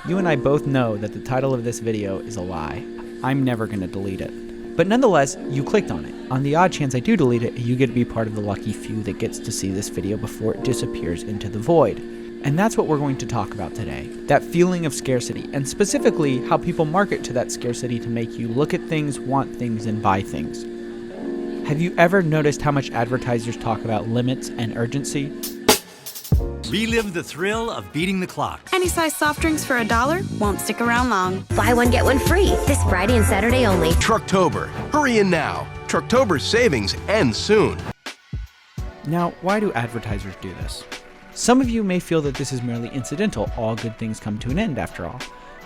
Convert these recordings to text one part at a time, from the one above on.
You and I both know that the title of this video is a lie. I'm never going to delete it. But nonetheless, you clicked on it. On the odd chance I do delete it, you get to be part of the lucky few that gets to see this video before it disappears into the void. And that's what we're going to talk about today. That feeling of scarcity, and specifically how people market to that scarcity to make you look at things, want things, and buy things. Have you ever noticed how much advertisers talk about limits and urgency? Relive the thrill of beating the clock. Any size soft drinks for $1 won't stick around long. Buy one, get one free this Friday and Saturday only. Trucktober. Hurry in now. Trucktober's savings end soon. Now, why do advertisers do this? Some of you may feel that this is merely incidental. All good things come to an end after all.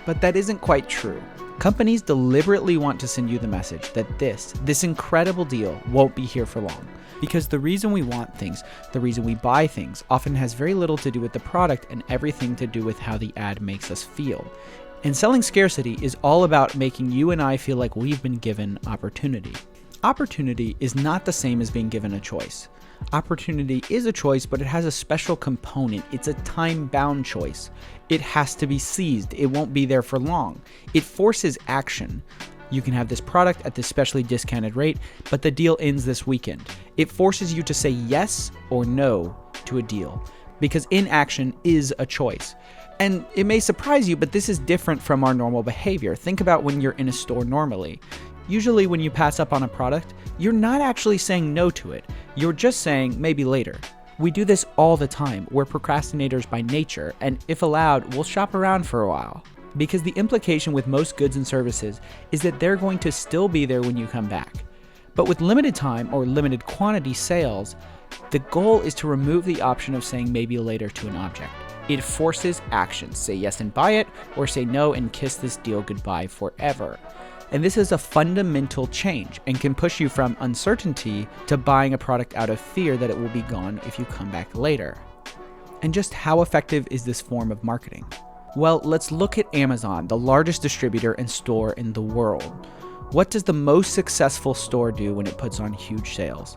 But that isn't quite true. Companies deliberately want to send you the message that this incredible deal won't be here for long. Because the reason we want things, the reason we buy things, often has very little to do with the product and everything to do with how the ad makes us feel. And selling scarcity is all about making you and I feel like we've been given opportunity. Opportunity is not the same as being given a choice. Opportunity is a choice, but it has a special component. It's a time-bound choice. It has to be seized. It won't be there for long. It forces action. You can have this product at this specially discounted rate, but the deal ends this weekend. It forces you to say yes or no to a deal, because inaction is a choice. And it may surprise you, but this is different from our normal behavior. Think about when you're in a store normally. Usually when you pass up on a product, you're not actually saying no to it. You're just saying maybe later. We do this all the time. We're procrastinators by nature, and if allowed, we'll shop around for a while. Because the implication with most goods and services is that they're going to still be there when you come back. But with limited time or limited quantity sales, the goal is to remove the option of saying maybe later to an object. It forces action. Say yes and buy it, or say no and kiss this deal goodbye forever. And this is a fundamental change and can push you from uncertainty to buying a product out of fear that it will be gone if you come back later. And just how effective is this form of marketing? Well, let's look at Amazon, the largest distributor and store in the world. What does the most successful store do when it puts on huge sales?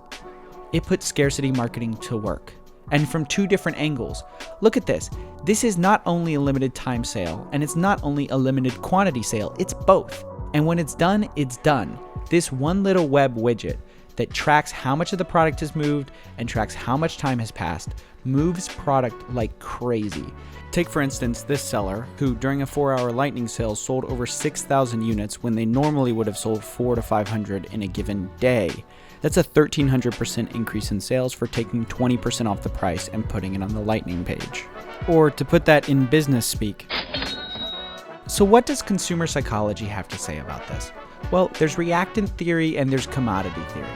It puts scarcity marketing to work. And from two different angles. Look at this. This is not only a limited time sale, and it's not only a limited quantity sale, it's both. And when it's done, it's done. This one little web widget that tracks how much of the product has moved and tracks how much time has passed moves product like crazy. Take for instance this seller who during a 4-hour lightning sale sold over 6,000 units when they normally would have sold 400 to 500 in a given day. That's a 1,300% increase in sales for taking 20% off the price and putting it on the lightning page. Or to put that in business speak. So what does consumer psychology have to say about this? Well, there's reactant theory and there's commodity theory.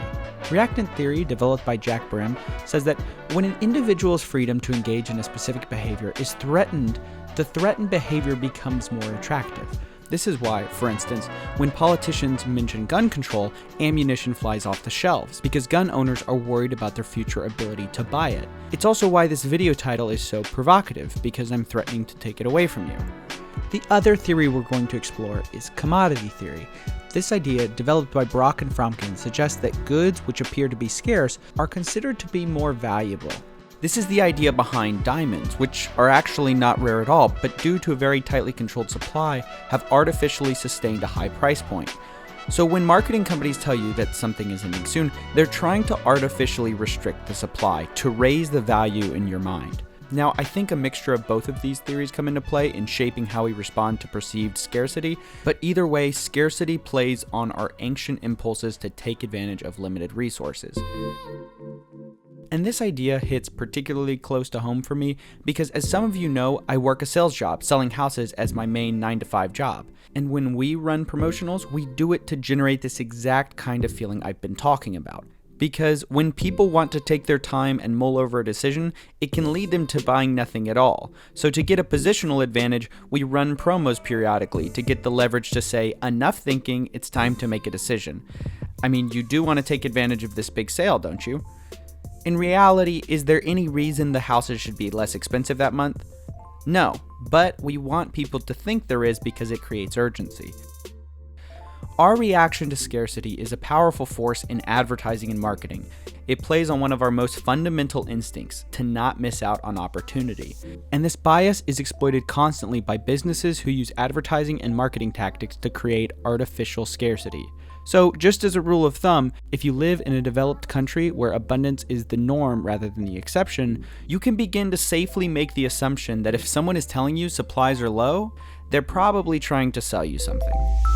Reactant theory, developed by Jack Brim, says that when an individual's freedom to engage in a specific behavior is threatened, the threatened behavior becomes more attractive. This is why, for instance, when politicians mention gun control, ammunition flies off the shelves, because gun owners are worried about their future ability to buy it. It's also why this video title is so provocative, because I'm threatening to take it away from you. The other theory we're going to explore is commodity theory. This idea, developed by Brock and Fromkin, suggests that goods which appear to be scarce are considered to be more valuable. This is the idea behind diamonds, which are actually not rare at all, but due to a very tightly controlled supply, have artificially sustained a high price point. So when marketing companies tell you that something is ending soon, they're trying to artificially restrict the supply to raise the value in your mind. Now, I think a mixture of both of these theories come into play in shaping how we respond to perceived scarcity, but either way, scarcity plays on our ancient impulses to take advantage of limited resources. And this idea hits particularly close to home for me because, as some of you know, I work a sales job, selling houses as my main 9-to-5 job. And when we run promotionals, we do it to generate this exact kind of feeling I've been talking about. Because when people want to take their time and mull over a decision, it can lead them to buying nothing at all. So to get a positional advantage, we run promos periodically to get the leverage to say, enough thinking, it's time to make a decision. I mean, you do want to take advantage of this big sale, don't you? In reality, is there any reason the houses should be less expensive that month? No, but we want people to think there is because it creates urgency. Our reaction to scarcity is a powerful force in advertising and marketing. It plays on one of our most fundamental instincts, to not miss out on opportunity. And this bias is exploited constantly by businesses who use advertising and marketing tactics to create artificial scarcity. So, just as a rule of thumb, if you live in a developed country where abundance is the norm rather than the exception, you can begin to safely make the assumption that if someone is telling you supplies are low, they're probably trying to sell you something.